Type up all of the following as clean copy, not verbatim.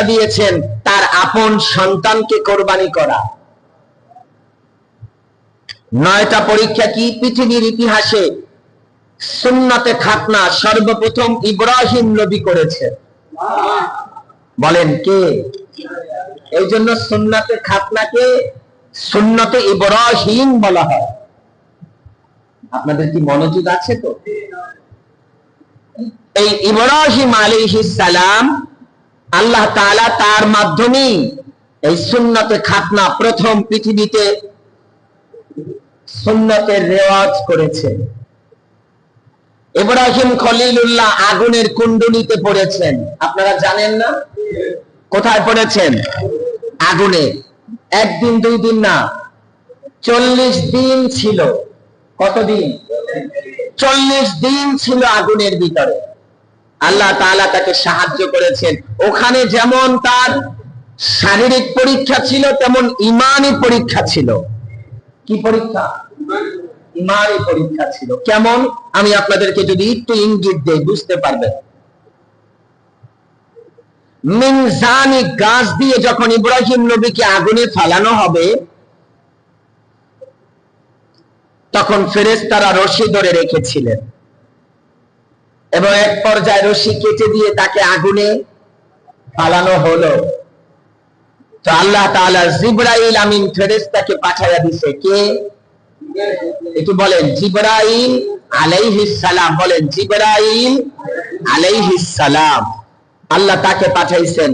দিয়েছেন তার আপন সন্তানকে কোরবানি করা। 9টা পরীক্ষা কি পৃথিবীর ইতিহাসে সুন্নতে খাতনা সর্বপ্রথম ইব্রাহিম নবী করেছেন। বলেন কে? এই জন্য সুন্নতে খাতনাকে সুন্নতে ইব্রাহিম বলা হয়। আপনাদের কি মনোযোগ আছে? তো এই ইব্রাহিম আলাইহিস সালাম আল্লাহ তাআলা তার মাধ্যমে এই সুন্নতে খাতনা প্রথম পৃথিবীতে সুন্নতের রেওয়াজ করেছেন। ইব্রাহিম খলিলুল্লাহ আগুনের কুণ্ডুলিতে পড়েছেন, আপনারা জানেন না? কোথায় পড়েছেন? আগুনে। একদিন 2 দিন না, 40 দিন ছিল। কতদিন? 40 দিন ছিল আগুনের ভিতরে। আল্লাহ তাআলা তাকে সাহায্য করেছেন। ওখানে যেমন তার শারীরিক পরীক্ষা ছিল, তেমন ঈমানি পরীক্ষা ছিল। কি পরীক্ষা? ঈমানি পরীক্ষা ছিল। কেমন? আমি আপনাদেরকে যদি একটু ইঙ্গিত দেই বুঝতে পারবেন। মিনজানি গাছ দিয়ে যখন ইব্রাহিম নবীকে আগুনে ফেলানো হবে, তখন ফেরেশতারা রশি ধরে রেখেছিলেন এবং এক পর্যায়ে রশি কেটে দিয়ে তাকে আগুনে ফালানো হলো। তো আল্লাহ তাআলা জিবরাইল আমিন ফেরেশতাকে পাঠায়া দিয়েছে। কে? একটু বলেন, জিবরাইল আলাইহিস সালাম। বলেন, জিবরাইল আলাইহিস সালাম। আল্লাহ তাকে পাঠাইছেন,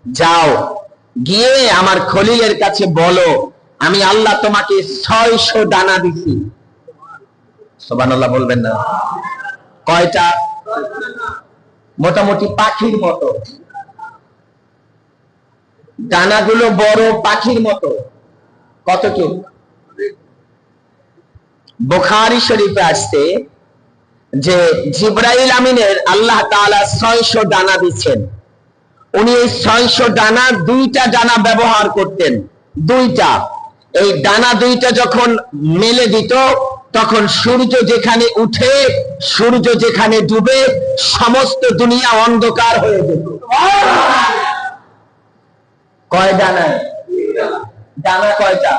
যাও গিয়ে আমার খলিলের কাছে বলো আমি আল্লাহ তোমাকে 600 ডানা দিছি। সুবহানাল্লাহ বলবেন না? কয়টা? মোটামুটি পাখির মতো। ডানাগুলো বড় পাখির মতো। কতটুকু? বুখারী শরীফে আসছে যে জিবরাইল আমিনের আল্লাহ তাআলা 600 ডানা দিচ্ছেন। উনি এই 600 ডানা 2টা ডানা ব্যবহার করতেন। 2টা। এই ডানা 2টা যখন মেলে দিত, তখন সূর্য যেখানে উঠে সূর্য যেখানে ডুবে সমস্ত দুনিয়া অন্ধকার হয়ে যেত। কয় ডানায়? ডানা কয়টা?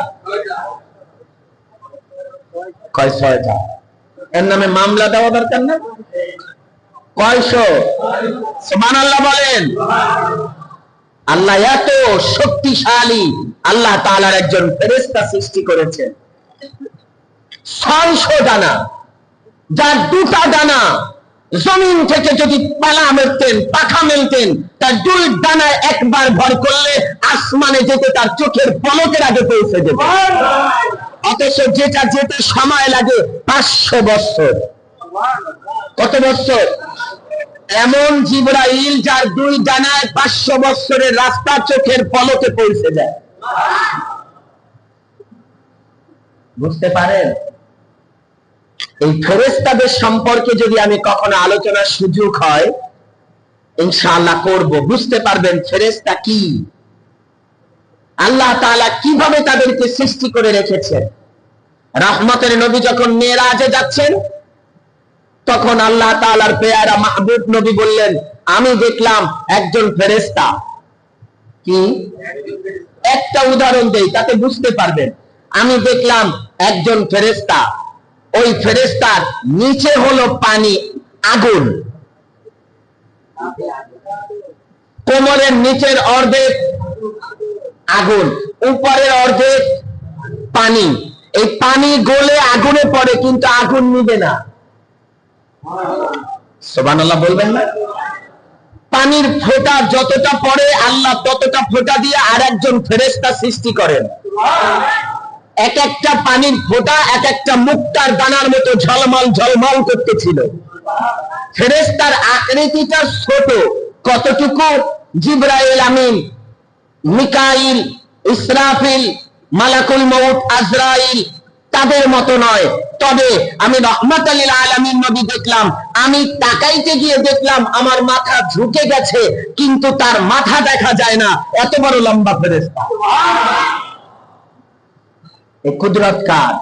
কয়? 6টা। এর নামে মামলা দেওয়া দরকার না? কয়শো? সুবহানাল্লাহ বলেন। আল্লাহ এত শক্তিশালী। আল্লাহ তাআলার একজন ফেরেশতা সৃষ্টি করেছেন 600 ডানা, যার 2টা ডানা জমিন থেকে যদি পালা মেলতেন, পাখা মেলতেন, তার 2 ডানায় একবার ভর করলে আসমানে যেতে তার চোখের পলকের আগে পৌঁছে যেত। অথচ যেটা যেতে সময় লাগে 500 বছর। কত বছর? এমন জিবরাইল যার 2 ডানায় 500 বছরের রাস্তা চোখের পলকে পৌঁছে যায়। বুঝতে পারেন? এই ফেরেশতাদের সম্পর্কে যদি আমি কখনো আলোচনার সুযোগ হয়, ইনশাআল্লাহ করব। বুঝতে পারবেন ফেরেশতা কি, আল্লাহ তাআলা কিভাবে তাদেরকে সৃষ্টি করে রেখেছেন। রহমতের নবী যখন মেরাজে যাচ্ছেন, তখন আল্লাহ তাআলার পেয়ারা মাহবুব নবী বললেন, আমি দেখলাম একজন ফেরেশতা। কি? একটা উদাহরণ দেই, তাতে বুঝতে পারবেন। আমি দেখলাম একজন ফেরেশতা, ওই ফেরেশতার নিচে হলো পানি, আগুন। কোমরের নিচের অর্ধেক আগুন, উপরের অর্ধেক পানি। এই পানি গলে আগুনে পড়ে, কিন্তু আগুন নিবে না। সুবহানাল্লাহ বলবেন না? পানির ফোঁটা যতটা পড়ে আল্লাহ ততটা ফোঁটা দিয়ে আরেকজন ফেরেশতা সৃষ্টি করেন। এক একটা পানির ফোঁটা এক একটা মুক্তার দানার মতো ঝলমল ঝলমল করতেছিল। ফেরেশতার আকৃতিটা ছোট। কতটুকু? জিবরাইল আমিন, মিকাইল, ইসরাফিল, মালাকুল মউত আজরাইল তাদের মতো নয়। তবে আমি রহমাতাল লিল আলামিন নবী দেখলাম, আমি তাকাইতে গিয়ে দেখলাম আমার মাথা ঝুঁকে গেছে, কিন্তু তার মাথা দেখা যায় না, এত বড় লম্বা ফেরেশতা। এই কুদরত কার?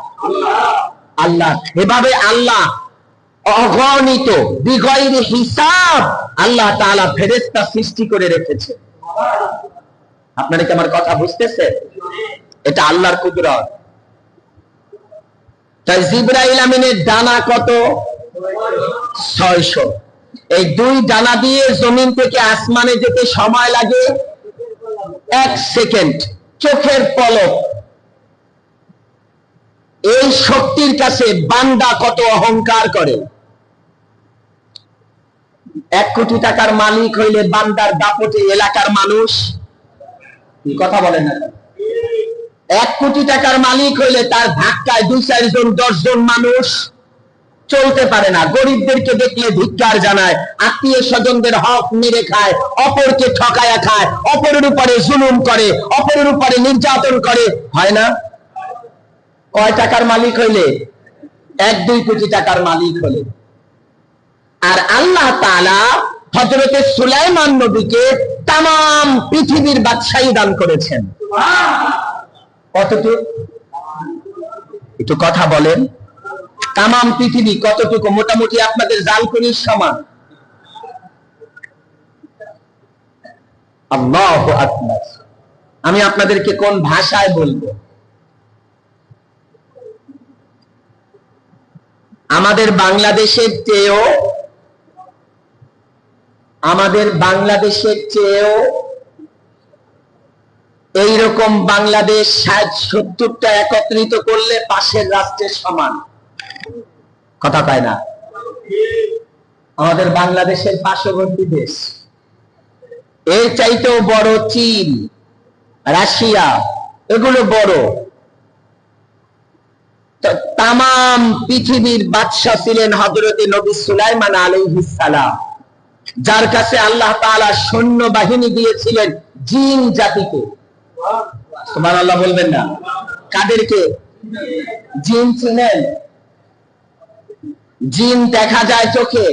আল্লাহ। এভাবে আল্লাহ অগণিত বিগয়রি হিসাব আল্লাহ তাআলা ফেরেশতা সৃষ্টি করে রেখেছে। আপনারা কি আমার কথা বুঝতেছেন? এটা আল্লাহর কুদরত। তাই জিবরাইল আমিনের ডানা কত? 600। এই 2 ডানা দিয়ে জমিন থেকে আসমানে যেতে সময় লাগে 1 সেকেন্ড, চোখের পলক। এই শক্তির কাছে বান্দা কত অহংকার করে। 1 কোটি টাকার মালিক হইলে বান্দার দাপটে এলাকার মানুষ কি কথা বলেন না? 1 কোটি টাকার মালিক হইলে তার ধাক্কায় 2-4 জন 10 জন মানুষ চলতে পারে না। গরিবদেরকে দেখলে ধিক্কার জানায়, আত্মীয় স্বজনদের হক মেরে খায়, অপরকে ঠকায়া খায়, অপরের উপরে জুলুম করে, অপরের উপরে নির্যাতন করে, হয় না? কয় টাকার মালিক হইলে? 1-2 কোটি টাকার মালিক হলে। আর আল্লাহ তাআলা হযরতে সুলাইমান নবীকে তামাম পৃথিবীর বাদশাহী দান করেছেন। কতটুকু? একটু কথা বলেন। তামাম পৃথিবী কতটুকু? মোটামুটি আপনাদের জালকুনির সমান। আল্লাহু আকবার। আমি আপনাদেরকে কোন ভাষায় বলবো? আমাদের বাংলাদেশের চেয়েও এইরকম বাংলাদেশ 60-70টা একত্রিত করলে পাশের রাষ্ট্রের সমান। কথা কয় না? আমাদের বাংলাদেশের পার্শ্ববর্তী দেশ, এর চাইতেও বড় চীন, রাশিয়া, এগুলো বড়। তামাম পৃথিবীর বাদশা ছিলেন হযরতে নবী সুলাইমান আলাইহিস সালাম, যার কাছে আল্লাহ তাআলা সৈন্য বাহিনী দিয়েছিলেন জিন জাতিকে। সুবহানাল্লাহ বলবেন না? কাদেরকে? জিন ছিলেন। জিন দেখা যায় চোখে।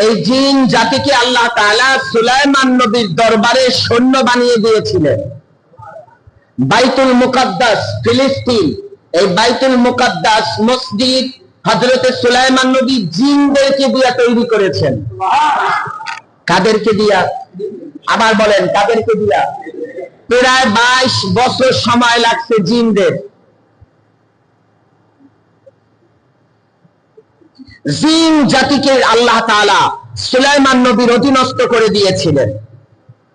এই জিন জাতিকে আল্লাহ তাআলা সুলাইমান নবীর দরবারে সৈন্য বানিয়ে দিয়েছিলেন। বাইতুল মুকাদ্দাস ফিলিস্তিন, এই বাইতুল মুকাদ্দাস মসজিদ হযরতে সুলাইমান নবী জিনদেরকে দিয়ে তৈরি করেছেন। কাদেরকে দিয়া? আবার বলেন, কাদেরকে দিয়া? প্রায় 22 বছর সময় লাগছে জিনদের। জিন জাতিকে আল্লাহ তাআলা সুলাইমান নবীর অধীনস্থ করে দিয়েছিলেন।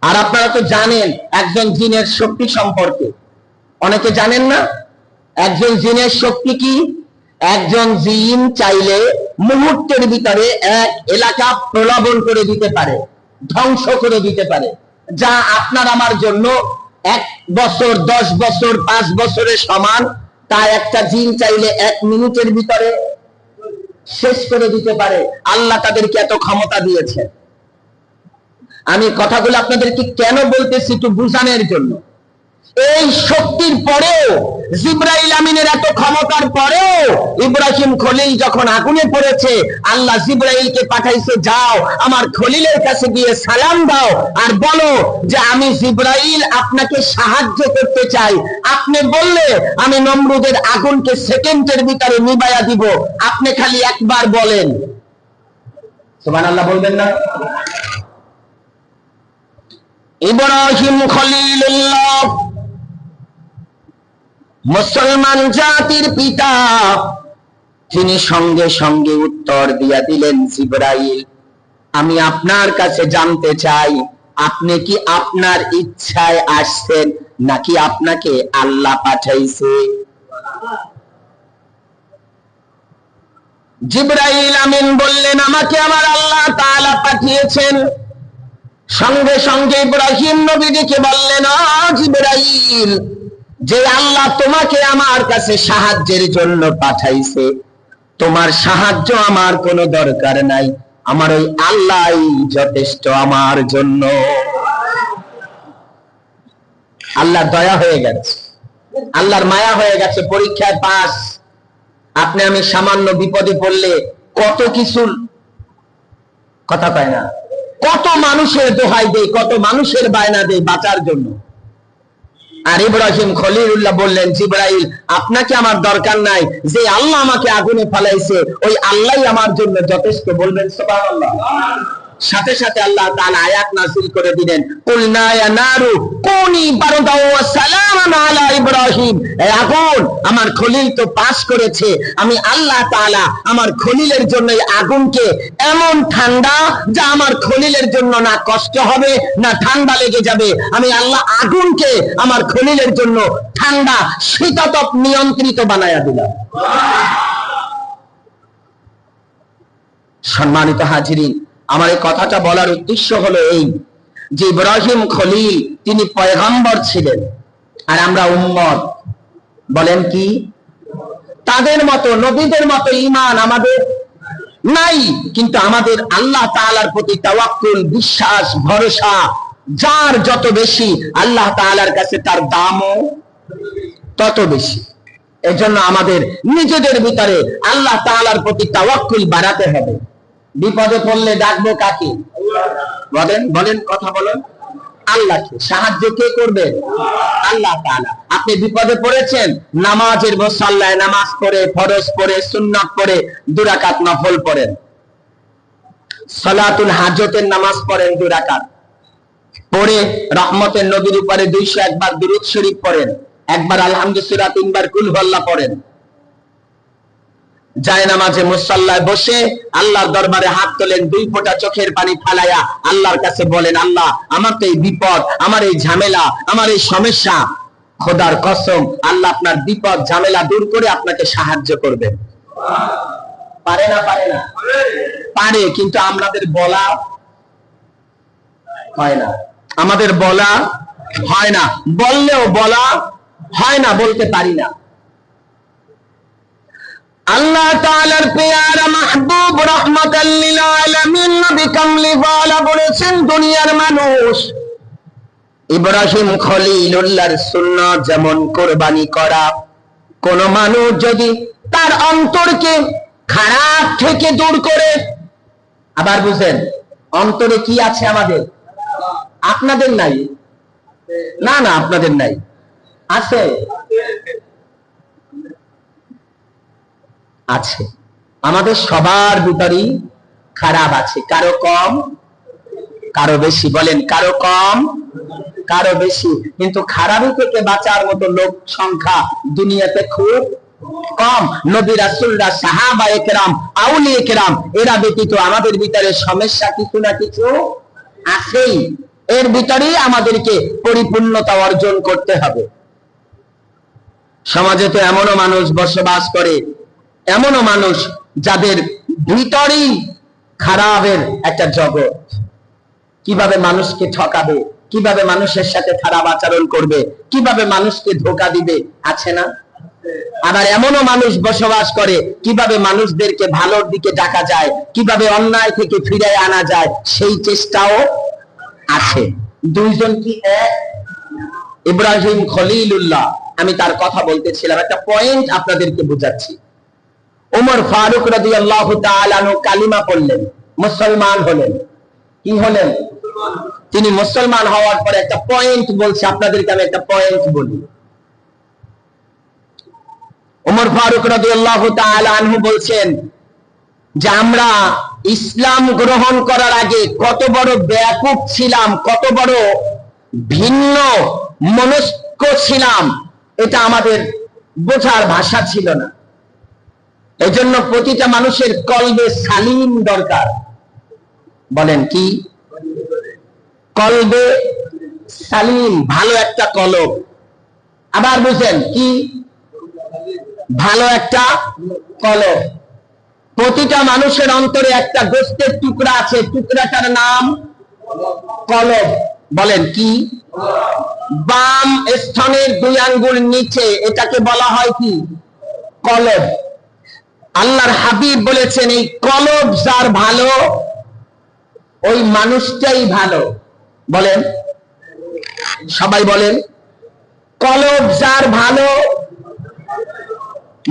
আর আপনারা তো জানেন একজন জিনের শক্তি সম্পর্কে, অনেকে জানেন না। একজন জিনের শক্তি কি? একজন জিন চাইলে মুহূর্তের ভিতরে এক এলাকা প্রলোভন করে দিতে পারে, ধ্বংস করে দিতে পারে, যা আপনার আমার জন্য 1 বছর, 10 বছর, 5 বছরের সমান। তা একটা জিন চাইলে 1 মিনিটের ভিতরে শেষ করে দিতে পারে। আল্লাহ তাদেরকে এত ক্ষমতা দিয়েছে। আমি কথাগুলো আপনাদেরকে কেন বলতেছি? একটু বুঝানোর জন্য। এই শক্তির পরেও, জিবরাইল আমিনের এত ক্ষমতার পরেও, ইব্রাহিম খলিল যখন আগুনে পড়েছে, আল্লাহ জিবরাইলকে পাঠাইছে, যাও আমার খলিলের কাছে গিয়ে সালাম দাও আর বলো যে আমি জিবরাইল আপনাকে সাহায্য করতে চাই। আপনি বললে আমি নমরুদের আগুনকে সেকেন্ডের ভিতরে নিভাইয়া দিব। আপনি খালি একবার বলেন। সুবহানাল্লাহ বলবেন না? ইব্রাহিম খলিলুল্লাহ, মুসলমান জাতির পিতা, তিনি সঙ্গে সঙ্গে উত্তর দিয়া দিলেন, জিবরাইল আমি আপনার কাছে জানতে চাই, আপনি কি আপনার ইচ্ছায় আসছেন নাকি আপনাকে আল্লাহ পাঠাইছে? জিবরাইল আমিন বললেন, আমাকে আমার আল্লাহ তাআলা পাঠিয়েছেন। সঙ্গে সঙ্গে ইব্রাহিম নবীকে বললেন, ও জিবরাইল, যে আল্লাহ তোমাকে আমার কাছে সাহায্যের জন্য পাঠাইছে, তোমার সাহায্য আমার কোনো দরকার নাই, আমার ওই আল্লাহই যথেষ্ট আমার জন্য। আল্লাহর দয়া হয়ে গেছে, আল্লাহর মায়া হয়ে গেছে। পরীক্ষায় পাস। আপনি আমি সামান্য বিপদে পড়লে কত কিছু কথা পায় না, কত মানুষের দোহাই দেয়, কত মানুষের বায়না দেয় বাঁচার জন্য। আর ইব্রাহিম খলিলুল্লাহ বললেন, জিবরাইল আপনাকে আমার দরকার নাই, যে আল্লাহ আমাকে আগুনে ফেলাইছে ওই আল্লাহই আমার জন্য যথেষ্ট। বলবেন সুবহানাল্লাহ। সাথে সাথে আল্লাহ তাআলা আয়াত নাযিল করে দিলেন, কুলনা ইয়া নারু কুনি বারদাও ওয়া সালামান আলা ইব্রাহিম। এই আগুন, আমার খলিল তো পাস করেছে, আমি আল্লাহ তাআলা আমার খলিলের জন্য এই আগুনকে এমন ঠান্ডা যা আমার খলিলের জন্য না কষ্ট হবে না ঠান্ডা লেগে যাবে, আমি আল্লাহ আগুনকে আমার খলিলের জন্য ঠান্ডা শীততাপ নিয়ন্ত্রিত বানায়া দিলাম। সম্মানিত হাজিরিন, আমার এই কথাটা বলার উদ্দেশ্য হলো এই যে ইব্রাহিম খলিল তিনি পয়গম্বর ছিলেন, আর আমরা উম্মত। বলেন কি? তাদের মতো নবীদের মতো ঈমান আমাদের নাই, কিন্তু আমাদের আল্লাহ তাআলার প্রতি তাওয়াক্কুল, বিশ্বাস, ভরসা যার যত বেশি, আল্লাহ তাআলার কাছে তার দামও তত বেশি। এজন্য আমাদের নিজেদের ভিতরে আল্লাহ তাআলার প্রতি তাওয়াক্কুল বাড়াতে হবে। বিপদে পড়লে ডাকবো কাকে? বলেন বলেন, কথা বলেন। আল্লাহকে। সাহায্য কে করবে? আল্লাহ তাআলা। আপনি বিপদে পড়েছেন, নামাজের মুসাল্লায় নামাজ পড়ে, ফরজ পড়ে, সুন্নাত পড়ে, 2 রাকাত নফল পড়েন, সালাতুল হাজতের নামাজ পড়েন 2 রাকাত, পড়ে রহমতের নবীর উপরে 201 বার দুরূদ শরীফ পড়েন, একবার আলহামদুলিল্লাহ, 3 বার কুল হুয়াল্লাহ পড়েন। যায় নামাজে মুসাল্লায় বসে আল্লাহর দরবারে হাত তোলেন, 2 ফোঁটা চোখের পানি ফালাইয়া আল্লাহর কাছে বলেন, আল্লাহ আমার তো এই বিপদ, আমার এই ঝামেলা, আমার এই সমস্যা, খোদার কসম আল্লাহ আপনার বিপদ ঝামেলা দূর করে আপনাকে সাহায্য করবেন। পারে না? পারে না? পারে, কিন্তু আমাদের বলা হয় না, আমাদের বলা হয় না, বললেও বলা হয় না, বলতে পারি না। আল্লাহ তাআলার পেয়ারা মাহবুব রাহমাতাল লিল আলামিন নবী কামলি ওয়ালা বলেছেন, দুনিয়ার মানুষ ইব্রাহিম খলিলুল্লাহর সুন্নাত যেমন কুরবানি করা, কোন মানুষ যদি তার অন্তরকে খারাপ থেকে দূর করে, আবার বুঝেন অন্তরে কি আছে আমাদের? আপনাদের নাই? না না, আপনাদের নাই, আছে আছে, আমাদের সবার ভিতরেই খারাপ আছে, কারো কম কারো বেশি। বলেন, কারো কম কারো বেশি, কিন্তু খারাপি থেকে বাঁচার মতো লোক সংখ্যা দুনিয়াতে খুব কম। নবী রাসূলরা, সাহাবায়ে কেরাম, আউলিয়ে কেরাম, এরা ব্যতীত আমাদের ভিতরে সমস্যা কিছু না কিছু আছেই। এর ভিতরেই আমাদেরকে পরিপূর্ণতা অর্জন করতে হবে। সমাজে তো এমনও মানুষ বসবাস করে, এমনও মানুষ যাদের ভিতরেই খারাপের একটা জগৎ, কিভাবে মানুষকে ঠকাবে, কিভাবে মানুষের সাথে খারাপ আচরণ করবে, কিভাবে মানুষকে ধোঁকা দিবে, আছে না? আবার এমনও মানুষ বসবাস করে কিভাবে মানুষদেরকে ভালোর দিকে ডাকা যায়, কিভাবে অন্যায় থেকে ফিরে আনা যায়, সেই চেষ্টাও আছে। দুইজন কি এক? ইব্রাহিম খলিলুল্লাহ, আমি তার কথা বলতেছিলাম, একটা পয়েন্ট আপনাদেরকে বোঝাচ্ছি। ওমর ফারুক রাদিয়াল্লাহু তাআলা আনহু কালিমা পড়লেন, মুসলমান হলেন। কি হলেন? তিনি মুসলমান হওয়ার পরে একটা পয়েন্ট বলছি আপনাদেরকে, আমি একটা পয়েন্ট বলি। ওমর ফারুক রাদিয়াল্লাহু তাআলা আনহু বলছেন যে আমরা ইসলাম গ্রহণ করার আগে কত বড় বেয়াকুব ছিলাম, কত বড় ভিন্ন মনস্ক ছিলাম, এটা আমাদের বোঝার ভাষা ছিল না। এই জন্য প্রতিটা মানুষের কলবে সালিম দরকার। বলেন কি? কলবে সালিম, ভালো একটা কলব। আবার বুঝেন কি? ভালো একটা কলব। প্রতিটা মানুষের অন্তরে একটা গোস্তের টুকরা আছে, টুকরাটার নাম কলব। বলেন কি? বাম স্তনের 2 আঙ্গুল নিচে, এটাকে বলা হয় কি? কলব। আল্লাহর হাবিব বলেছেন, এই কলব যার ভালো ওই মানুষটাই ভালো। বলেন, সবাই বলেন, কলব যার ভালো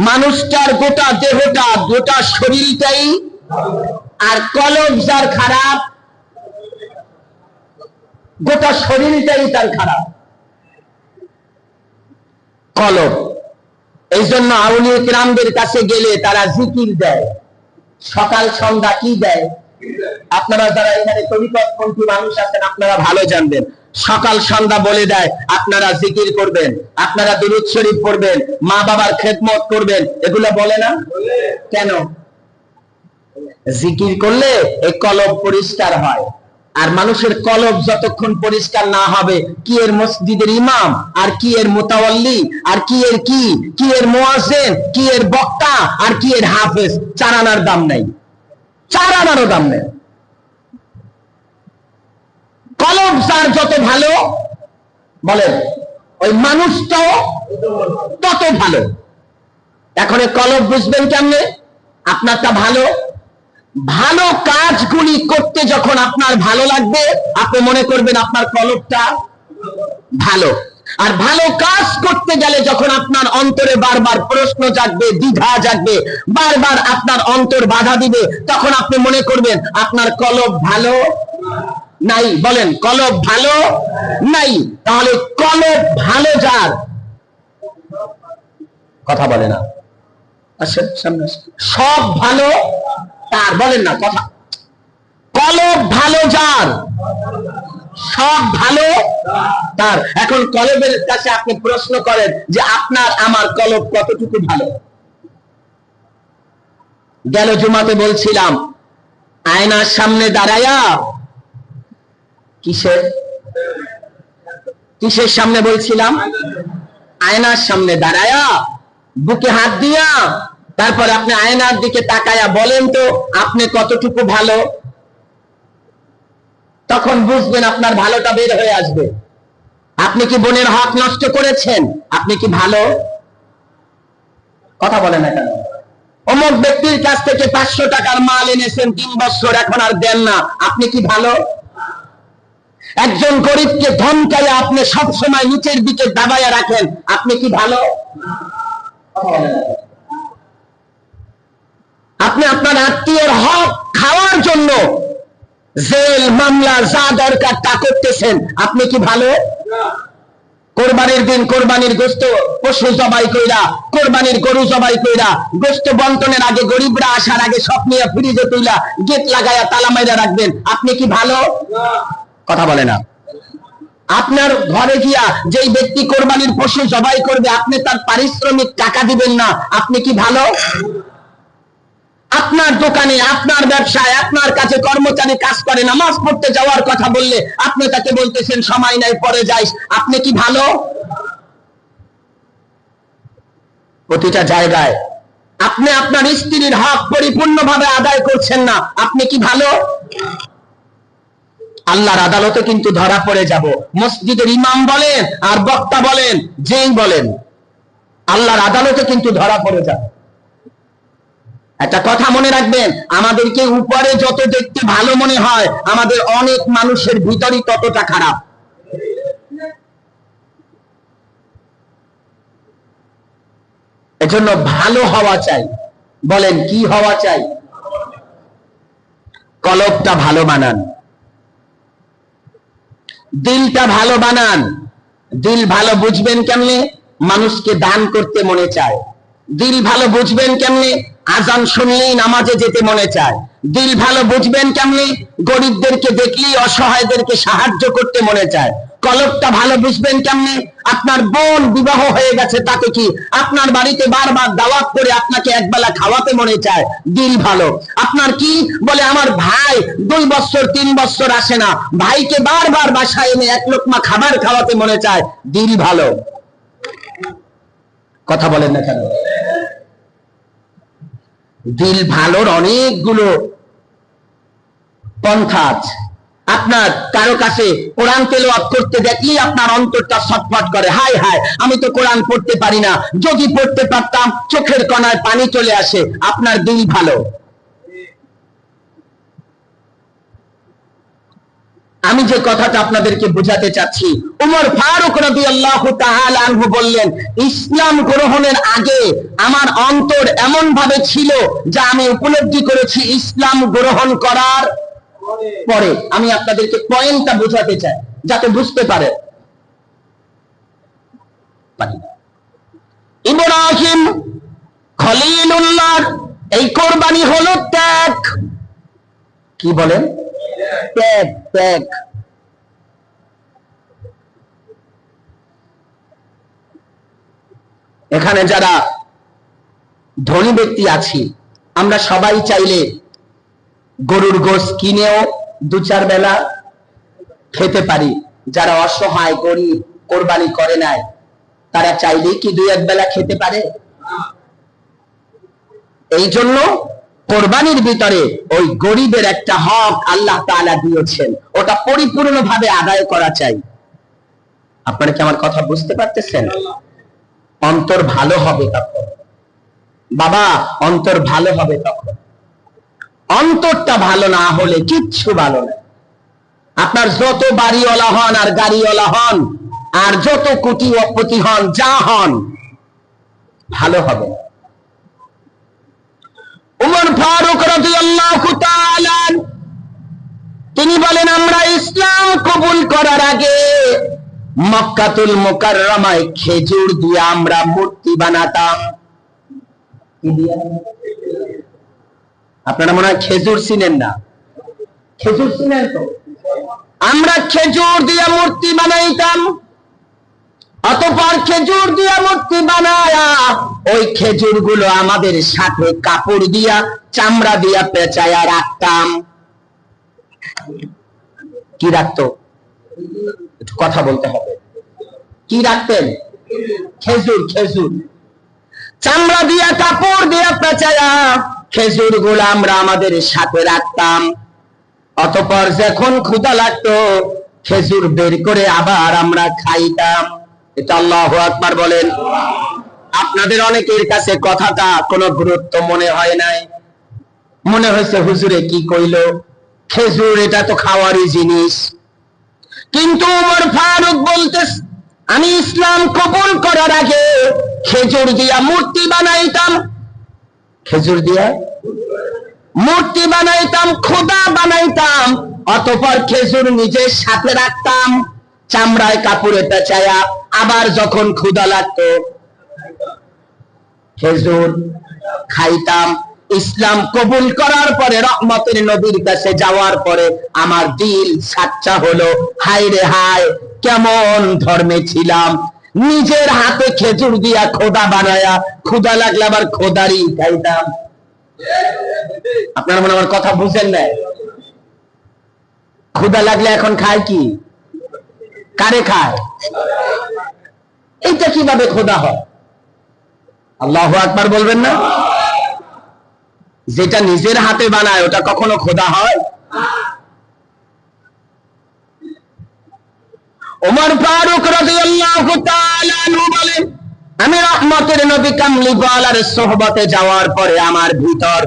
মানুষটার গোটা দেহটা, গোটা শরীরটাই, আর কলব যার খারাপ গোটা শরীরটাই তার খারাপ। কলব। এই জন্য আউলিয়া কিরামদের কাছে গেলে তারা জিকির দেয়, সকাল সন্ধ্যা কি দেয়? আপনারা যারা এখানে তরিকতপন্থী মানুষ আছেন আপনারা ভালো জানবেন, সকাল সন্ধ্যা বলে দেয় আপনারা জিকির করবেন, আপনারা দুরূদ শরীফ পড়বেন, মা বাবার খেদমত করবেন, এগুলো বলে না? কেন? জিকির করলে এই কলব পরিষ্কার হয়। আর মানুষের কলব যতক্ষণ পরিষ্কার না হবে, কি এর মসজিদের ইমাম, আর কি এর মুতাওয়াল্লি, আর কি এর কি এর মুয়াজ্জিন, কি এর বক্তা, আর কি এর হাফেজ, চার আনার দাম নাই, চার আনারও দাম নেই। কলব যার যত ভালো বলেন, ওই মানুষটাও তত ভালো। এখন কলব বুঝবেন কেমনে? আপনারটা ভালো, ভালো কাজগুলি করতে যখন আপনার ভালো লাগবে, আপনি মনে করবেন আপনার কলবটা ভালো। আর ভালো কাজ করতে গেলে যখন আপনার অন্তরে বারবার প্রশ্ন জাগবে, দ্বিধা জাগবে, বারবার আপনার অন্তর বাধা দিবে, তখন আপনি মনে করবেন আপনার কলব ভালো নাই। বলেন, কলব ভালো নাই। তাহলে কলব ভালো যার, কথা বলে না, আসেন সামনে, সব ভালো তার, বলেন না কথা। কলব ভালো যার, সব ভালো তার। এখন কলবের কাছে আপনি প্রশ্ন করেন যে আপনার আমার কলব কতটুকু ভালো। গেল জুমাতে বলছিলাম, আয়নার সামনে দাঁড়ায়া, কিসের সামনে বলছিলাম? আয়নার সামনে দাঁড়ায়া, বুকে হাত দিয়া, তারপর আপনি আয়নার দিকে তাকায়া বলেন তো আপনি কতটুকু ভালো। তখন বুঝবেন আপনার ভালোটা বের হয়ে আসবে। আপনি কি বোনের হক নষ্ট করেছেন? আপনি কি ভালো? কথা বলেন না কেন? অমুক ব্যক্তির কাছ থেকে 500 টাকার মাল এনেছেন 3 বছর, এখন আর দেন না, আপনি কি ভালো? একজন গরিবকে ধমকাইয়া আপনি সব সময় নিচের দিকে দাবাইয়া রাখেন, আপনি কি ভালো? আপনি আপনার আত্মীয়ের হক খাওয়ার জন্য জেল মামলা যা দরকার তা করতেছেন, আপনি কি ভালো? কোরবানির দিন কোরবানির গোশত পশু জবাই কইরা, কোরবানির গরু জবাই কইরা, গোশত বন্টনের আগে গরিবরা আসার আগে সব নিয়ে ফ্রিজে তুইলা গেট লাগায়া তালা মাইরা রাখবেন, আপনি কি ভালো? কথা বলে না। আপনার ঘরে গিয়া যেই ব্যক্তি কোরবানির পশু জবাই করবে আপনি তার পারিশ্রমিক টাকা দিবেন না, আপনি কি ভালো? আপনার দোকানে, আপনার ব্যবসায়, আপনার কাছে কর্মচারী কাজ করে, নামাজ পড়তে যাওয়ার কথা বললে আপনি তাকে বলতেছেন সময় নাই পরে যাইস, আপনি কি ভালো? প্রতিটা জায়গায় আপনি আপনার স্ত্রীর হক পরিপূর্ণভাবে আদায় করছেন না, আপনি কি ভালো? আল্লাহর আদালতে কিন্তু ধরা পড়ে যাব। মসজিদের ইমাম বলেন আর বক্তা বলেন, যেই বলেন, আল্লাহর আদালতে কিন্তু ধরা পড়ে যাবে। একটা কথা মনে রাখবেন, আমাদেরকে উপরে যত দেখতে ভালো মনে হয়, আমাদের অনেক মানুষের ভিতরই ততটা খারাপ। এজন্য ভালো হওয়া চাই। বলেন, কি হওয়া চাই? কলবটা ভালো বানান, দিলটা ভালো বানান। দিল ভালো বুঝবেন কেমনে? মানুষকে দান করতে মনে চায়। দিল ভালো বুঝবেন কেমনে? আজান শুনলেই নামাজে যেতে মনে চায়। দিল ভালো বুঝবেন কেমনে? গরিবদেরকে দেখলেই অসহায়দেরকে সাহায্য করতে মনে চায়। কলবটা ভালো বুঝবেন কেমনে? আপনার বোন বিবাহ হয়ে গেছে, তাকে কি আপনার বাড়িতে বারবার দাওয়াত করে আপনাকে একবেলা খাওয়াতে মনে চায়, দিল ভালো। আপনার কি বলে, আমার ভাই 2 বছর 3 বছর আসে না, ভাইকে বারবার বাসায় এনে 1 লোকমা খাবার খাওয়াতে মনে চায়, দিল ভালো। কথা বলেন না কেন? দিল ভালোর অনেকগুলো পন্থা আছে। আপনার কারো কাছে কোরআন তেলাওয়াত করতে দেখলেই আপনার অন্তরটা ছটফট করে, হায় হায় আমি তো কোরআন পড়তে পারি না, যদি পড়তে পারতাম, চোখের কোণায় পানি চলে আসে। আপনার দিল ভালো। আমি যে কথাটা আপনাদেরকে বোঝাতে চাচ্ছি, উমর ফারুক রাদিয়াল্লাহু তাআলা আনহু বললেন, ইসলাম গ্রহণের আগে আমার অন্তর এমন ভাবে ছিল যা আমি উপলব্ধি করেছি ইসলাম গ্রহণ করার পরে। আমি আপনাদেরকে পয়েন্টটা বোঝাতে চাই যাতে বুঝতে পারে। ইব্রাহিম খলিলুল্লাহ এই কোরবানি হলো ত্যাগ। কি বলেন? ত্যাগ। ত্যাগ। এখানে যারা ধনী ব্যক্তি আছি, আমরা সবাই চাইলে গরুর গোশত কিনেও 2-4 বেলা খেতে পারি। যারা অসহায় গরিব, কোরবানি করে নাই, তারা চাইলেই কি 2-1 বেলা খেতে পারে? এই জন্য কোরবানির ভিতরে ওই গরিবের একটা হক আল্লাহ তাআলা দিয়েছেন, ওটা পরিপূর্ণভাবে আদায় করা চাই। আপনারা কি আমার কথা বুঝতে পারতেছেন? অন্তর ভালো হবে তখন বাবা, অন্তর ভালো হবে তখন। অন্তরটা ভালো না হলে কিচ্ছু ভালো না। আপনার যত বাড়িওয়ালা হন আর গাড়িওয়ালা হন আর যত কোটিপতি হন, যা হন, ভালো হবে। উমর ফারুক রাদিয়াল্লাহু তাআলা তিনি বলেন, আমরা ইসলাম কবুল করার আগে মক্কাতুল মুকাররমায় খেজুর দিয়ে আমরা মূর্তি বানাতাম। কি দিয়ে? আপনারা মনে হয় খেজুর চিনেন না। খেজুর চিনেন তো? আমরা খেজুর দিয়ে মূর্তি বানাইতাম। অতঃপর খেজুর দিয়ে মূর্তি বানায়া ওই খেজুর গুলো আমাদের সাথে কাপড় দিয়া, চামড়া দিয়া পেঁচায়া রাখতাম। কি রাখতো? কথা বলতে হবে। কি রাখতেন? খেজুর। খেজুর চামড়া দিয়া, কাপড় দিয়া পেঁচায়া খেজুর গুলো আমরা আমাদের সাথে রাখতাম। অতঃপর যখন ক্ষুধা লাগতো, খেজুর বের করে আবার আমরা খাইতাম। এটা আল্লাহু আকবার বলেন। আপনাদের অনেকের কাছে কথাটা কোনো গুরুত্ব মনে হয় নাই, মনে হয়েছে হুজুরে কি কইলো, খেজুর এটা তো খাওয়ারই জিনিস। কিন্তু উমর ফারুক বলতেছে, আমি ইসলাম কবুল করার আগে খেজুর দিয়া মূর্তি বানাইতাম। খেজুর দিয়া মূর্তি বানাইতাম, খোদা বানাইতাম। অতঃপর খেজুর নিজের সাথে রাখতাম, চামড়ায় কাপড়ে পেঁচায়া। আবার যখন ক্ষুধা লাগতো, খেজুর খাইতাম। ইসলাম কবুল করার পরে, রহমতের নবীর কাছে যাওয়ার পরে আমার দিল সাচ্চা হলো। হায় রে হায়, কেমন ধর্মে ছিলাম। নিজের হাতে খেজুর দিয়া খোদা বানায়া, ক্ষুধা লাগলে আবার খোদারই খাইতাম। আপনারা মনে আমার কথা বুঝেন না? ক্ষুধা লাগলে এখন খায় কি? কারে খায়? এইটা কিভাবে খোদা হয়? আল্লাহু আকবার বলবেন না? যেটা নিজের হাতে বানায় ওটা কখনো খোদা হয়? ওমর ফারুক রাদিয়াল্লাহু তাআলা আনহু বলেন, আমি রহমতের নবী কামলিওয়ালার সোহবতে যাওয়ার পরে আমার ভিতর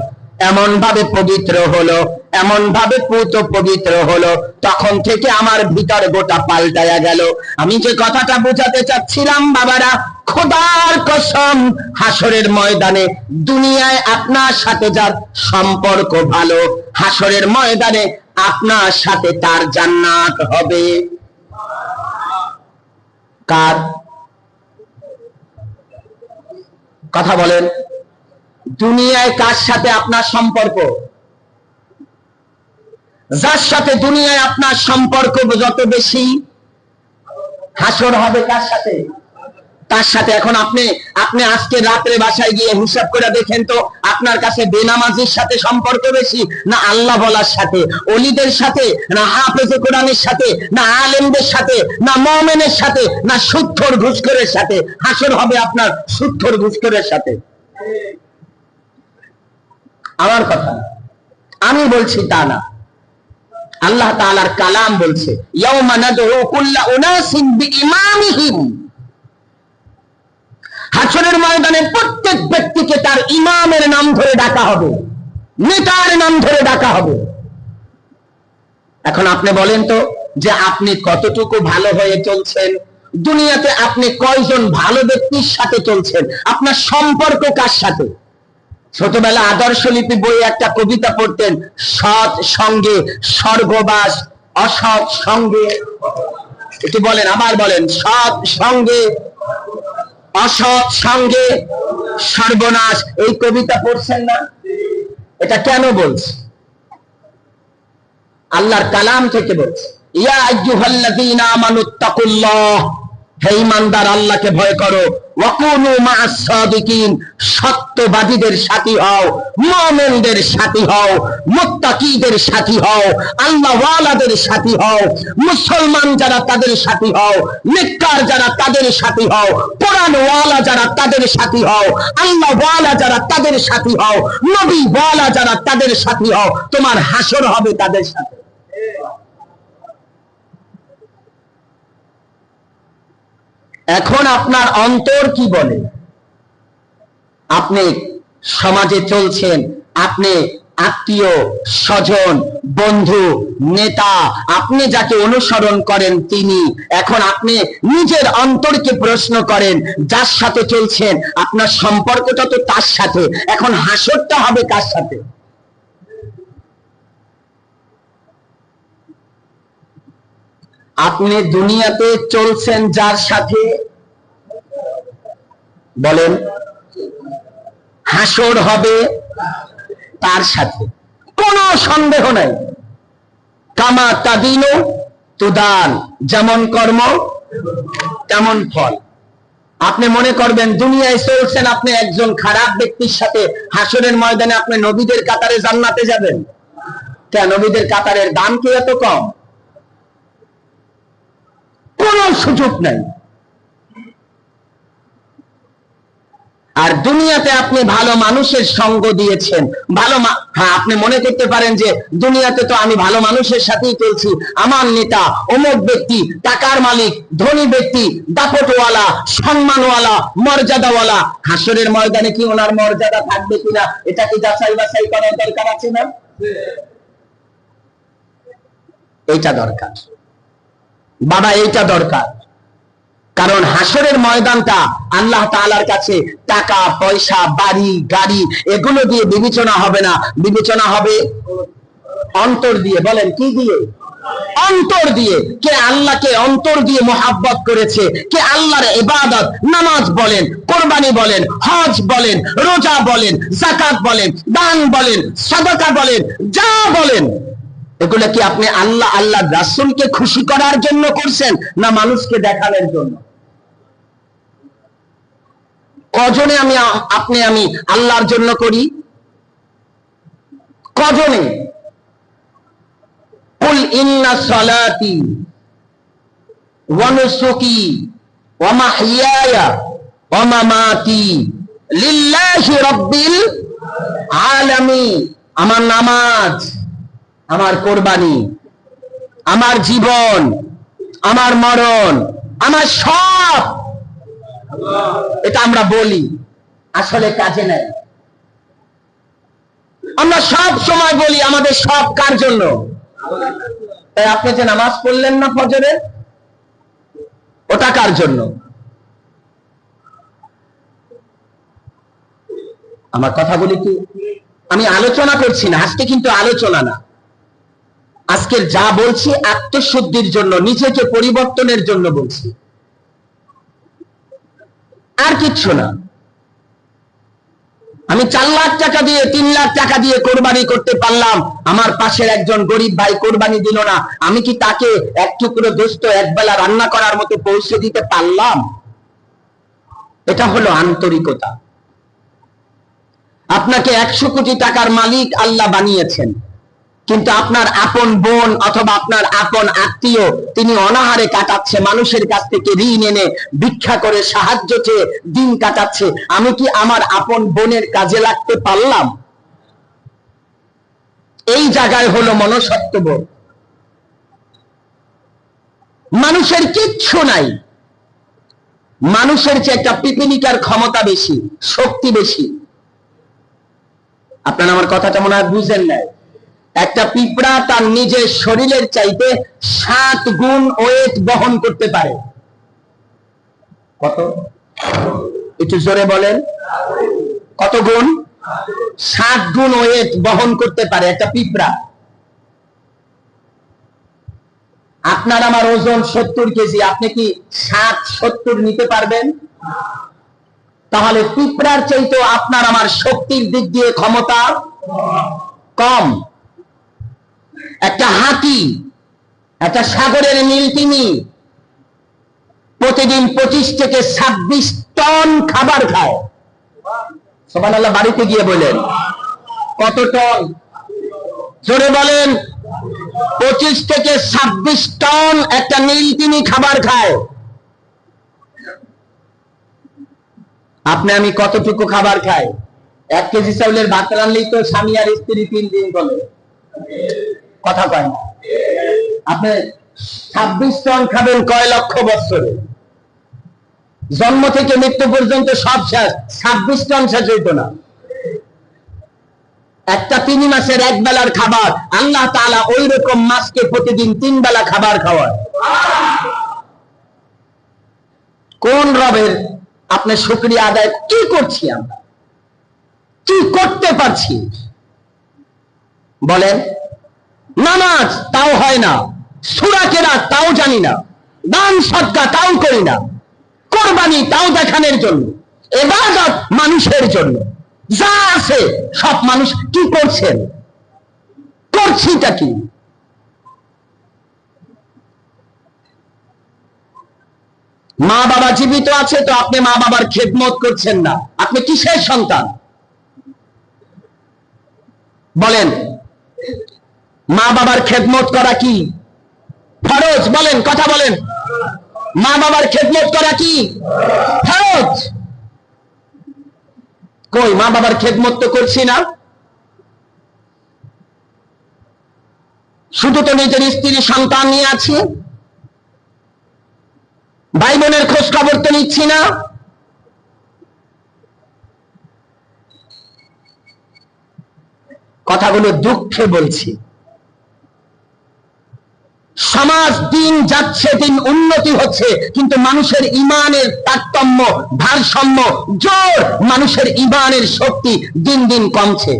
এমন ভাবে পবিত্র হলো, এমন ভাবে পুত পবিত্র হলো, তখন থেকে আমার ভিতর গোটা পাল্টায়া গেল। আমি যে কথাটা বোঝাতে চাচ্ছিলাম বাবারা, খোদার কসম, হাসরের ময়দানে দুনিয়ায় আপনার সাথে যার সম্পর্ক ভালো, হাসরের ময়দানে আপনার সাথে তার জান্নাত হবে। কার কথা বলেন? দুনিয়ায় কার সাথে আপনার সম্পর্ক? যার সাথে দুনিয়ায় আপনার সম্পর্ক যত বেশি, হাসর হবে কার সাথে? তার সাথে। এখন আপনি আজকে রাত্রে বাসায় গিয়ে হিসাব করে দেখেন তো, আপনার কাছে বেনামাজির সাথে সম্পর্ক বেশি না আল্লাহ বলার সাথে, ওলিদের সাথে, না হাফেজে কোরআনের সাথে, না আলেমদের সাথে, না মুমিনের সাথে, না সুদখোর ঘুষখোরের সাথে? হাসর হবে আপনার সুদখোর ঘুষখোরের সাথে। আমার কথা আমি বলছি তা না, আল্লাহ তাআলার কালাম বলছে, ইয়াউমা নাদউ কুল্লা উনাসিন বিইমামিহিম। হাসরের ময়দানে প্রত্যেক ব্যক্তিকে তার ইমামের নাম ধরে ডাকা হবে, নেতার নাম ধরে ডাকা হবে। এখন আপনি বলেন তো, যে আপনি কতটুকু ভালো হয়ে চলছেন দুনিয়াতে? আপনি কয়জন ভালো ব্যক্তির সাথে চলছেন? আপনার সম্পর্ক কার সাথে? ছোটবেলা আদর্শলিপি বইয়ে একটা কবিতা পড়তেন, সৎ সঙ্গে স্বর্গবাস, অসৎ সঙ্গে, একটু বলেন, আবার বলেন, সৎ সঙ্গে অসৎ সঙ্গে সর্বনাশ। এই কবিতা পড়ছেন না? এটা কেন বলছি? আল্লাহর কালাম থেকে বলছে, ইয়া আইয়ুহাল্লাযীনা আমানুত্তাকুল্লাহ, হে ঈমানদার আল্লাহকে ভয় করো, ওয়াকুনু মা'আস সাদিকিন, সত্যবাদীদের সাথী হও, মুমিনদের সাথী হও, মুত্তাকীদের সাথী হও, আল্লাহওয়ালাদের সাথী হও, মুসলমান যারা তাদের সাথী হও, নেককার যারা তাদের সাথী হও, কোরআনওয়ালা যারা তাদের সাথী হও, আল্লাহওয়ালা যারা তাদের সাথী হও, নবীওয়ালা যারা তাদের সাথী হও, তোমার হাসর হবে তাদের সাথে। এখন আপনার অন্তর কি বলে? আপনি সমাজে চলছেন, আপনি আত্মীয় স্বজন বন্ধু নেতা, আপনি যাকে অনুসরণ করেন তিনি। এখন আপনি নিজের অন্তরকে প্রশ্ন করেন, যার সাথে চলছেন আপনার সম্পর্কটা তো তার সাথে, এখন হাসরটা হবে কার সাথে? আপনি দুনিয়াতে চলছেন যার সাথে, বলেন, হাসর হবে তার সাথে, কোনো সন্দেহ নাই। কামা তাদিনু তুদান, যেমন কর্ম তেমন ফল। আপনি মনে করবেন দুনিয়ায় চলছেন, আপনি একজন খারাপ ব্যক্তির সাথে, হাসরের ময়দানে আপনি নবীদের কাতারে জান্নাতে যাবেন? কেন? নবীদের কাতারের দাম কি এত কম? কোনো সুযোগ নাই। আর দুনিয়াতে আপনি ভালো মানুষের সঙ্গ দিয়েছেন, হ্যাঁ, আপনি মনে করতে পারেন যে দুনিয়াতে তো আমি ভালো মানুষের সাথেই চলছি, আমার নেতা অমুক ব্যক্তি, টাকার মালিক, ধনী ব্যক্তি, দাপটওয়ালা, সম্মানওয়ালা, মর্যাদাওয়ালা, হাসরের ময়দানে কি ওনার মর্যাদা থাকবে কিনা এটা কি যাচাই বাছাই করার দরকার আছে না? এইটা দরকার বাবা, এইটা দরকার। কারণ হাসরের ময়দানটা আল্লাহ তাআলার কাছে টাকা পয়সা বাড়ি গাড়ি এগুলো দিয়ে বিবেচনা হবে না, বিবেচনা হবে অন্তর দিয়ে। বলেন কি দিয়ে? অন্তর দিয়ে। কে আল্লাহকে অন্তর দিয়ে মোহাব্বত করেছে, কে আল্লাহর ইবাদত, নামাজ বলেন, কোরবানি বলেন, হজ বলেন, রোজা বলেন, যাকাত বলেন, দান বলেন, সাদাকা বলেন, যা বলেন, এগুলো কি আপনি আল্লাহ আল্লাহ রাসূলকে খুশি করার জন্য করছেন না মানুষকে দেখানোর জন্য? কজনে আমি আল্লাহর জন্য করি? কজনে? কুল ইন্না সালাতি ওয়া নুসুকি ওয়া মাহইয়ায়া ওয়া মামাতি লিল্লাহি রাব্বিল আলামিন। আমার নামাজ, আমার কোরবানি, আমার জীবন, আমার মরণ, আমার সব, এটা আমরা বলি, আসলে কাজে নাই। আমরা সব সময় বলি আমাদের সব কার জন্য? তাই আপনি যে নামাজ পড়লেন না ফজরে, ওটা কার জন্য? আমার কথা বলি কি, আমি আলোচনা করছি না আজকে, কিন্তু আলোচনা না, আজকের যা বলছি আত্মশুদ্ধির জন্য, নিজেকে পরিবর্তনের জন্য বলছি, আর কিচ্ছু না। আমি 4 লাখ টাকা দিয়ে 3 লাখ টাকা দিয়ে কোরবানি করতে পারলাম, আমার পাশের একজন গরিব ভাই কোরবানি দিল না, আমি কি তাকে এক টুকরো গোশত একবেলা রান্না করার মতো পৌঁছে দিতে পারলাম? এটা হলো আন্তরিকতা। আপনাকে 100 কোটি টাকার মালিক আল্লাহ বানিয়েছেন, কিন্তু আপনার আপন বোন অথবা আপনার আপন আত্মীয় তিনি অনাহারে কাটাচ্ছে, মানুষের কাছ থেকে ঋণ এনে ভিক্ষা করে সাহায্য চেয়ে দিন কাটাচ্ছে, আমি কি আমার আপন বোনের কাজে লাগতে পারলাম? এই জায়গায় হলো মনসত্ত্ববোধ। মানুষের কিচ্ছু নাই, মানুষের চেয়ে একটা পিপিলিকার ক্ষমতা বেশি, শক্তি বেশি। আপনারা আমার কথাটা মনে হয় বুঝেন নাই। একটা পিঁপড়া তার নিজের শরীরের চাইতে 7 গুণ ওয়েট বহন করতে পারে। কত? একটু জোরে বলেন, কত গুণ? 7 গুণ ওয়েট বহন করতে পারে একটা পিঁপড়া। আপনার আমার ওজন 70 কেজি, আপনি কি 70 নিতে পারবেন? তাহলে পিঁপড়ার চাইতে আপনার আমার শক্তির দিক দিয়ে ক্ষমতা কম। একটা হাতি, একটা সাগরের নীলতিমি প্রতিদিন 25 থেকে 26 টন খাবার খায়। সুবহানাল্লাহ। বাড়িতে গিয়ে বলেন কত টন? জোরে বলেন। 25 থেকে 26 টন একটা নীলতিমি খাবার খায়। আপনি আমি কতটুকু খাবার খাই? 1 কেজি চাউলের ভাত রান্নলেই তো স্বামী আর স্ত্রী 3 দিন বলে, কথা কয় না। আপনি 26 টন খাবেন কয় লক্ষ বছরে? জন্ম থেকে মৃত্যু পর্যন্ত সব শেষ, 26 টন শেষ হইতো না। একটা 3 মাসের এক বেলার খাবার, আল্লাহ তাআলা ওই রকম মাছকে প্রতিদিন 3 বেলা খাবার খাওয়ায়। কোন রবের আপনি শুকরিয়া আদায় কি করছি আমরা? কি করতে পারছি বলেন? নামাজ তাও হয় না, সূরা কেরাত তাও জানি না, দান সদকা তাও করি না, কোরবানি তাও দেখানোর জন্য, ইবাদত মানুষের জন্য, যা আছে সব মানুষ কি করছেন, করছিটা কি? মা বাবা জীবিত আছে তো আপনি মা বাবার খেদমত করছেন না। আপনি কিসের সন্তান বলেন? মা বাবার খেদমত করা কি ফরজ? বলেন, কথা বলেন। মা বাবার খেদমত করা কি ফরজ? কই মা বাবার খেদমত তো করছি না। শুধু তো নিজের স্ত্রী সন্তান নিয়ে আছি, ভাই বোনের খোঁজ খবর তো নিচ্ছি না। কথাগুলো দুঃখে বলছি। সমাজ দিন যাচ্ছে, দিন উন্নতি হচ্ছে, কিন্তু মানুষের ইমানের তারতম্য, ভারসাম্য, জোর, মানুষের ইমানের শক্তি দিন দিন কমছে।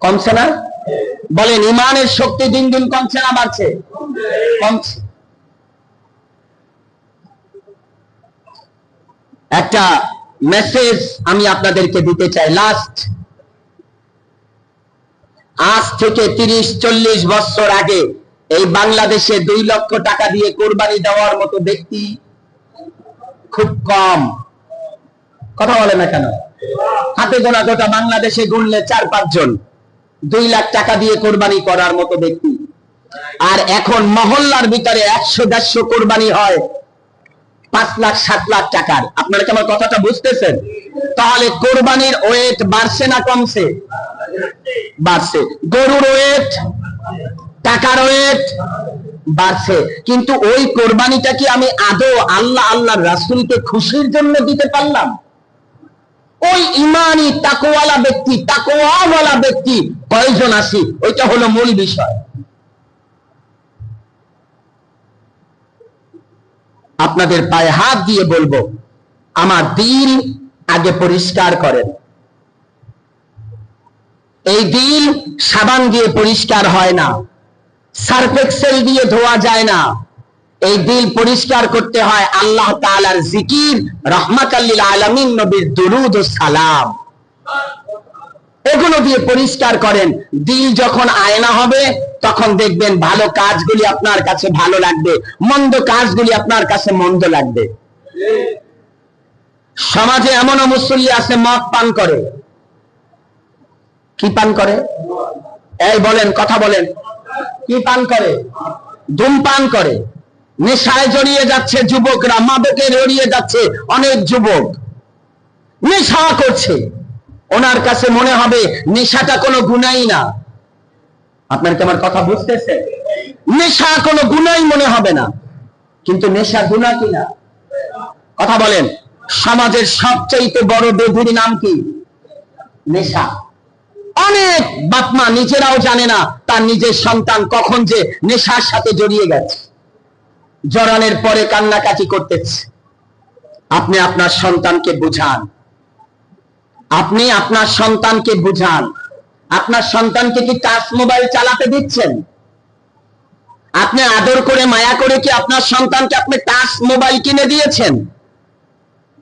কমছে না? বলেন, ইমানের শক্তি দিন দিন কমছে না বাড়ছে? কমছে। একটা মেসেজ আমি আপনাদেরকে দিতে চাই। লাস্ট আজ থেকে 30-40 বছর আগে এই বাংলাদেশে 2 লক্ষ টাকা দিয়ে কোরবানি দেওয়ার মতো ব্যক্তি খুব কম। কথা বলে না কেন? হাতে গোনা গোটা বাংলাদেশে গুনলে 4-5 জন 2 লাখ টাকা দিয়ে কোরবানি করার মতো ব্যক্তি। আর এখন মহল্লার ভিতরে 100-150 কোরবানি হয় 5 লাখ 7 লাখ টাকার। আপনারা কি আমার কথাটা বুঝতেছেন? তাহলে কোরবানির ওয়েট বাড়ছে না কমছে? বাড়ছে। গরুর ওয়েট, টাকার ওয়েট বাড়ছে। কিন্তু ওই কোরবানিটা কি আমি আদৌ আল্লাহ আল্লাহর রাসূলকে খুশির জন্য দিতে পারলাম? ওই ইমানি তাকওয়ালা ব্যক্তি, তাকওয়াওয়ালা ব্যক্তি কয়জন আছি, ওইটা হলো মূল বিষয়। আপনাদের পায়ে হাত দিয়ে বলবো, আমার দিল আগে পরিষ্কার করেন। এই দিল সাবান দিয়ে পরিষ্কার হয় না, সার্ফ এক্সেল দিয়ে ধোয়া যায় না। এই দিল পরিষ্কার করতে হয় আল্লাহ তাআলার জিকির, রাহমাতাল লিল আলামিন, নবীর দুরুদ ও সালাম, এগুলো দিয়ে পরিষ্কার করেন। দিল যখন আয়না হবে তখন দেখবেন ভালো কাজগুলি আপনার কাছে ভালো লাগবে, মন্দ কাজগুলি আপনার কাছে মন্দ লাগবে। সমাজে এমনও মুসল্লি আছে মদ পান করে। কি পান করে? এই বলেন, কথা বলেন। কি পান করে? ধূমপান করে। নেশায় জড়িয়ে যাচ্ছে যুবকরা, মাদকে জড়িয়ে যাচ্ছে অনেক যুবক, নেশা করছে। ওনার কাছে মনে হবে নেশাটা কোনো গুনাহই না। আপনার কি আমার কথা বুঝতেছে? নেশা কোনো গুনাহই মনে হবে না, কিন্তু নেশা গুনাহ কিনা? কথা বলেন। সমাজের সবচেয়ে বড় ব্যাধির নাম কি? নেশা। অনেক বাপমা নিজেরাও জানে না তার নিজের সন্তান কখন যে নেশার সাথে জড়িয়ে গেছে, জড়ানোর পরে কান্নাকাটি করতেছে। আপনি আপনার সন্তানকে বুঝান, আপনি আপনার সন্তানকে বুঝান। আপনার সন্তানকে কি টাচ মোবাইল চালাতে দিচ্ছেন? আপনি আদর করে মায়া করে কি আপনার সন্তানকে আপনি টাচ মোবাইল কিনে দিয়েছেন?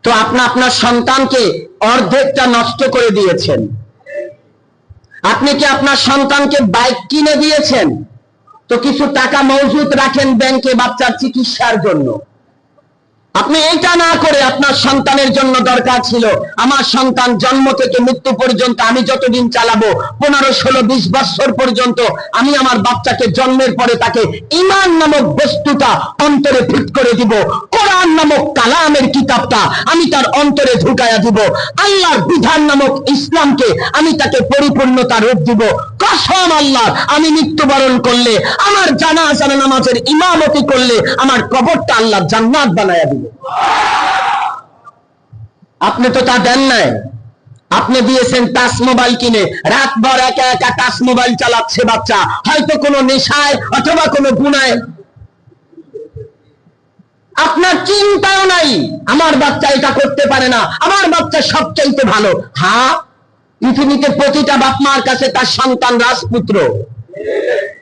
তো আপনি আপনার সন্তানকে অর্ধেকটা নষ্ট করে দিয়েছেন। আপনি কি আপনার সন্তানকে বাইক কিনে দিয়েছেন? তো কিছু টাকা মজুদ রাখেন ব্যাংকে বাচ্চার চিকিৎসার জন্য। আপনি এটা না করে আপনার সন্তানের জন্য দরকার ছিল, আমার সন্তান জন্ম থেকে মৃত্যু পর্যন্ত আমি যতদিন চালাবো, 15, 16, 20 বছর পর্যন্ত আমি আমার বাচ্চাকে জন্মের পরে তাকে ঈমান নামক বস্তুটা অন্তরে ফিট করে দিব, কোরআন নামক কালামের কিতাবটা আমি তার অন্তরে ঢুকায়া দিব, আল্লাহর বিধান নামক ইসলামকে আমি তাকে পরিপূর্ণতা রূপ দিব। কসম আল্লাহ, আমি মৃত্যুবরণ করলে, আমার জানাজা নামাজের ইমামতি করলে আমার কবরটা আল্লাহ জান্নাত বানায়া দিবে। আপনি তো তা দেন নাই। আপনি দিয়েছেন টাচ মোবাইল কিনে, রাতভর একা একা টাচ মোবাইল চালাচ্ছে বাচ্চা, হয়তো কোনো নেশায় অথবা কোনো গুনায়। আপনার চিন্তাও নাই আমার বাচ্চা এটা করতে পারে না, আমার বাচ্চা সবচাইতে ভালো। হ্যাঁ, পৃথিবীতে প্রতিটা বাপ মার কাছে তার সন্তান রাজপুত্র।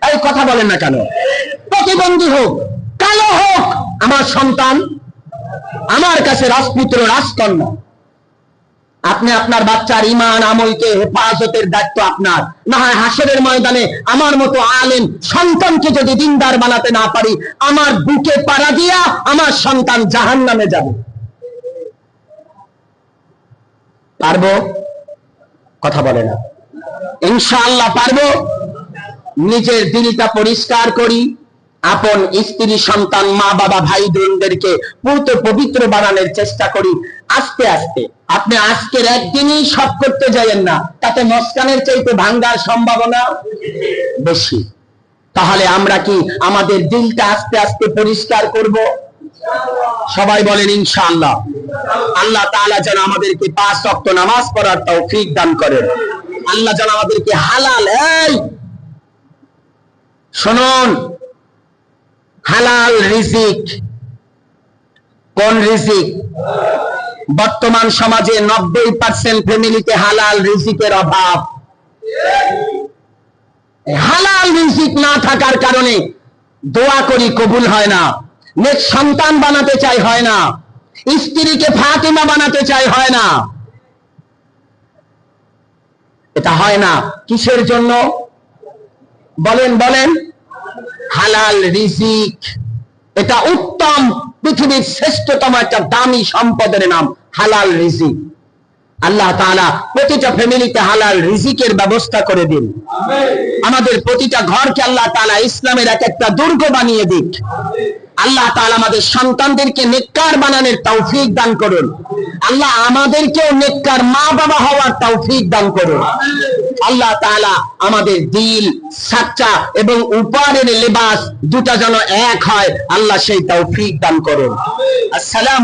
এই কথা বলেন না কেন? প্রতিবন্ধী হোক, কালো হোক, আমার সন্তান আমার কাছে রাজপুত্র, রাজকন্যা। আপনি আপনার বাচ্চার ঈমান আমলকে হেফাজতের দায়িত্ব আপনার। না হয় হাসরের ময়দানে আমার মতো আলেম সন্তানকে যদি দিনদার বানাতে না পারি, আমার বুকে পাড়া দিয়া আমার সন্তান জাহান্নামে যাবে। পারবো? কথা বলে না। ইনশাআল্লাহ পারবো। নিজের দিলটা পরিষ্কার করি, আপন স্ত্রী, সন্তান, মা বাবা, ভাই বোনদেরকে পূর্ত পবিত্র বানানোর চেষ্টা করি আস্তে আস্তে। আপনি আজকের একদিনই সব করতে যাবেন না, তাতে মস্কানের চাইতে ভাঙ্গার সম্ভাবনা বেশি। তাহলে আমরা কি আমাদের দিলটা আস্তে আস্তে পরিষ্কার করব? সবাই বলেন ইনশাআল্লাহ। আল্লাহ তাআলা যেন আমাদেরকে 5 ওয়াক্ত নামাজ পড়ার তৌফিক দান করেন। আল্লাহ যেন আমাদেরকে হালাল, এই শুনুন, হালাল রিজিক। কোন রিজিক? বর্তমান সমাজে 90% ফ্যামিলিতে হালাল রিজিকের অভাব। হালাল রিজিক না থাকার কারণে দোয়া করি কবুল হয় না, নেক সন্তান বানাতে চাই হয় না, স্ত্রীকে ফাতিমা বানাতে চাই হয় না। এটা হয় না কিসের জন্য? বলেন বলেন। হালাল রিজিক, এটা উত্তম, পৃথিবীর শ্রেষ্ঠতম একটা দামি সম্পদের নাম হালাল রিজিক। আল্লাহ তাআলা প্রতিটা ফ্যামিলিতে হালাল রিজিকের ব্যবস্থা করে দিন। আমাদের প্রতিটা ঘরকে আল্লাহ তাআলা ইসলামের এক একটা দুর্গ বানিয়ে দিক। আল্লাহ তাআলা আমাদের সন্তানদেরকে নেককার বানানোর তৌফিক দান করুন। আল্লাহ আমাদেরকেও নেককার মা বাবা হওয়ার তৌফিক দান করুন। আল্লাহ তাআলা আমাদের দিল, সাচ্চা এবং উপরের লিবাস দুটা যেন এক হয়, আল্লাহ সেই তৌফিক দান করুন। আসসালাম।